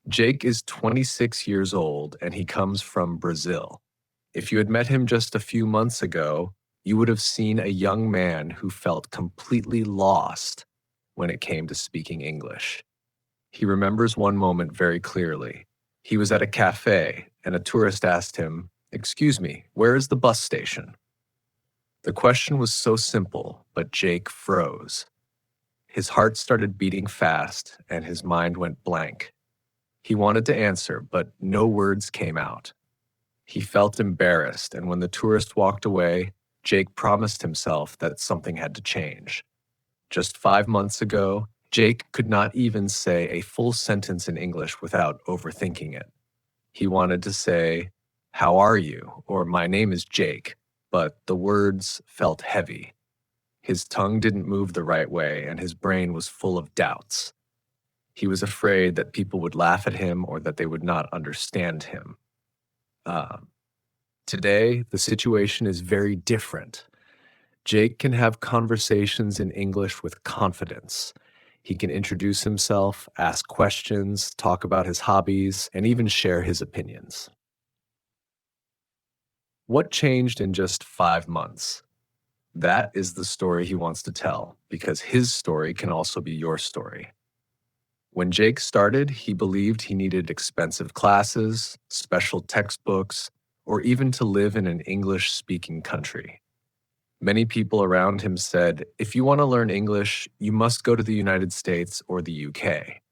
Jake is 26 years old and he comes from Brazil. If you had met him just a few months ago, you would have seen a young man who felt completely lost when it came to speaking English. He remembers one moment very clearly. He was at a cafe and a tourist asked him, "Excuse me, where is the bus station?" The question was so simple, but Jake froze. His heart started beating fast and his mind went blank. He wanted to answer, but no words came out. He felt embarrassed, and when the tourist walked away, Jake promised himself that something had to change. Just 5 months ago, Jake could not even say a full sentence in English without overthinking it. He wanted to say, "How are you?" or "My name is Jake," but the words felt heavy. His tongue didn't move the right way, and his brain was full of doubts. He was afraid that people would laugh at him or that they would not understand him. Uh, Today, the situation is very different. Jake can have conversations in English with confidence. He can introduce himself, ask questions, talk about his hobbies, and even share his opinions. What changed in just 5 months? That is the story he wants to tell, because his story can also be your story. When Jake started, he believed he needed expensive classes, special textbooks, or even to live in an English-speaking country. Many people around him said, if you want to learn English, you must go to the United States or the UK.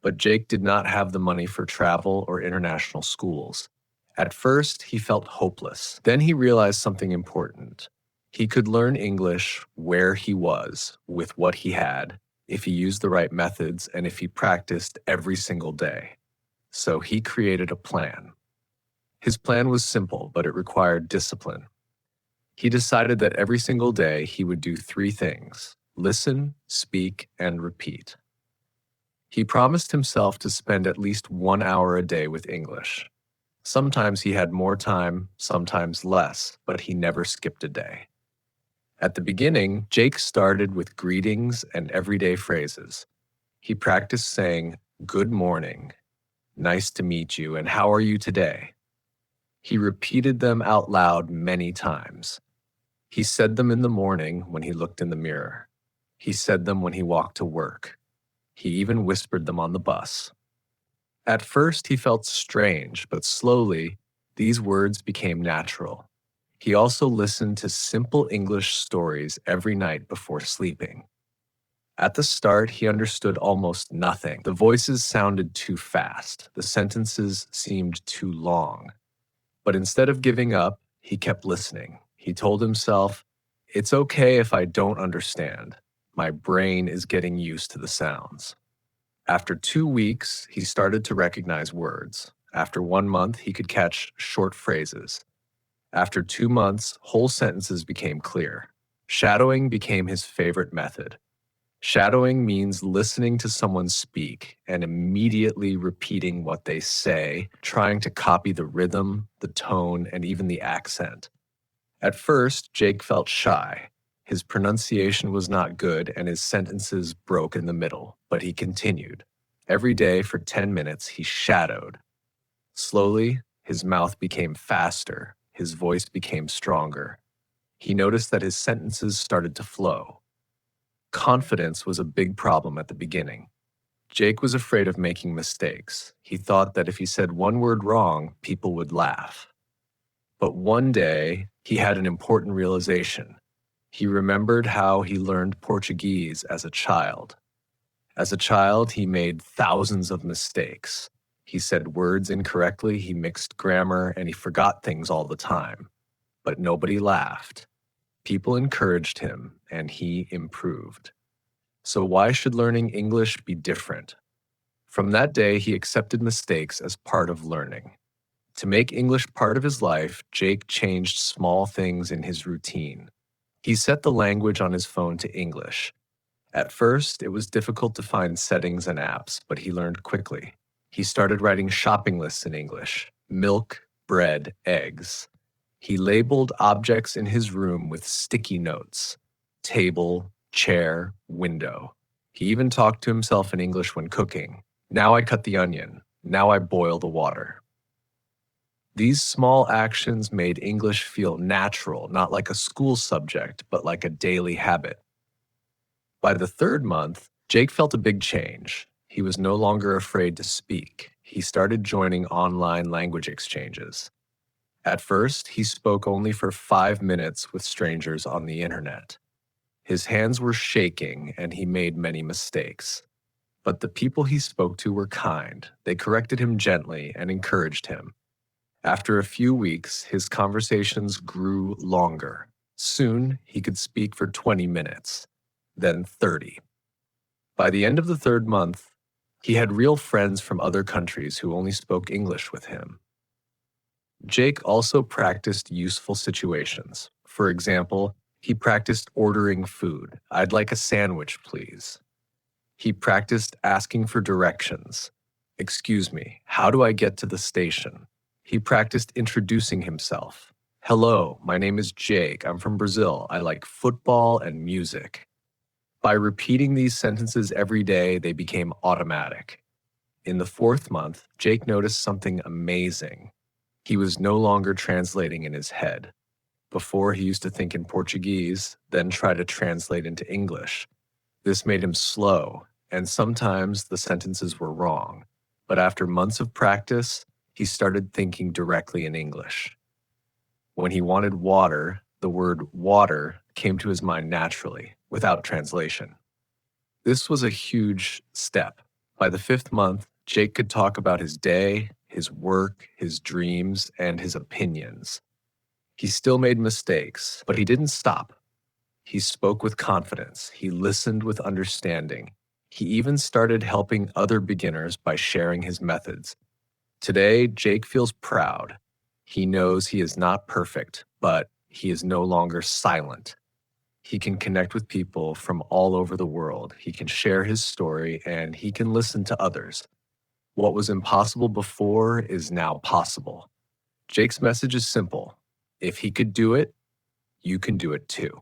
But Jake did not have the money for travel or international schools. At first, he felt hopeless. Then he realized something important. He could learn English where he was, with what he had, if he used the right methods and if he practiced every single day. So he created a plan. His plan was simple, but it required discipline. He decided that every single day he would do 3 things: listen, speak, and repeat. He promised himself to spend at least 1 hour a day with English. Sometimes he had more time, sometimes less, but he never skipped a day. At the beginning, Jake started with greetings and everyday phrases. He practiced saying, "Good morning," "Nice to meet you," and "How are you today?" He repeated them out loud many times. He said them in the morning when he looked in the mirror. He said them when he walked to work. He even whispered them on the bus. At first, he felt strange, but slowly, these words became natural. He also listened to simple English stories every night before sleeping. At the start, he understood almost nothing. The voices sounded too fast. The sentences seemed too long. But instead of giving up, he kept listening. He told himself, "It's okay if I don't understand. My brain is getting used to the sounds." After 2 weeks, he started to recognize words. After 1 month, he could catch short phrases. After 2 months, whole sentences became clear. Shadowing became his favorite method. Shadowing means listening to someone speak and immediately repeating what they say, trying to copy the rhythm, the tone, and even the accent. At first, Jake felt shy. His pronunciation was not good and his sentences broke in the middle, but he continued. Every day for 10 minutes, he shadowed. Slowly, his mouth became faster. His voice became stronger. He noticed that his sentences started to flow. Confidence was a big problem at the beginning. Jake was afraid of making mistakes. He thought that if he said one word wrong, people would laugh. But one day, he had an important realization. He remembered how he learned Portuguese as a child. As a child, he made thousands of mistakes. He said words incorrectly, he mixed grammar, and he forgot things all the time. But nobody laughed. People encouraged him, and he improved. So why should learning English be different? From that day, he accepted mistakes as part of learning. To make English part of his life, Jake changed small things in his routine. He set the language on his phone to English. At first, it was difficult to find settings and apps, but he learned quickly. He started writing shopping lists in English: milk, bread, eggs. He labeled objects in his room with sticky notes: table, chair, window. He even talked to himself in English when cooking. "Now I cut the onion. Now I boil the water. These small actions made English feel natural, not like a school subject, but like a daily habit. By the third month, Jake felt a big change. He was no longer afraid to speak. He started joining online language exchanges. At first, he spoke only for 5 minutes with strangers on the internet. His hands were shaking and he made many mistakes. But the people he spoke to were kind. They corrected him gently and encouraged him. After a few weeks, his conversations grew longer. Soon, he could speak for 20 minutes, then 30. By the end of the third month, he had real friends from other countries who only spoke English with him. Jake also practiced useful situations. For example, he practiced ordering food. "I'd like a sandwich, please." He practiced asking for directions. "Excuse me, how do I get to the station?" He practiced introducing himself. "Hello, my name is Jake. I'm from Brazil. I like football and music." By repeating these sentences every day, they became automatic. In the fourth month, Jake noticed something amazing. He was no longer translating in his head. Before, he used to think in Portuguese, then try to translate into English. This made him slow, and sometimes the sentences were wrong. But after months of practice, he started thinking directly in English. When he wanted water, the word water came to his mind naturally, without translation. This was a huge step. By the fifth month, Jake could talk about his day, his work, his dreams, and his opinions. He still made mistakes, but he didn't stop. He spoke with confidence. He listened with understanding. He even started helping other beginners by sharing his methods. Today, Jake feels proud. He knows he is not perfect, but he is no longer silent. He can connect with people from all over the world. He can share his story and he can listen to others. What was impossible before is now possible. Jake's message is simple. If he could do it, you can do it too.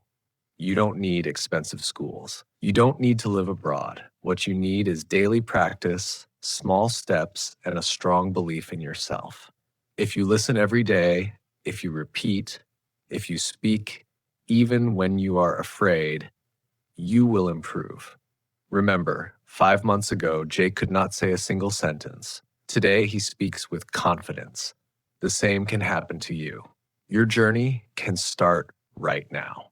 You don't need expensive schools. You don't need to live abroad. What you need is daily practice, small steps, and a strong belief in yourself. If you listen every day, if you repeat, if you speak, even when you are afraid, you will improve. Remember, 5 months ago, Jake could not say a single sentence. Today, he speaks with confidence. The same can happen to you. Your journey can start right now.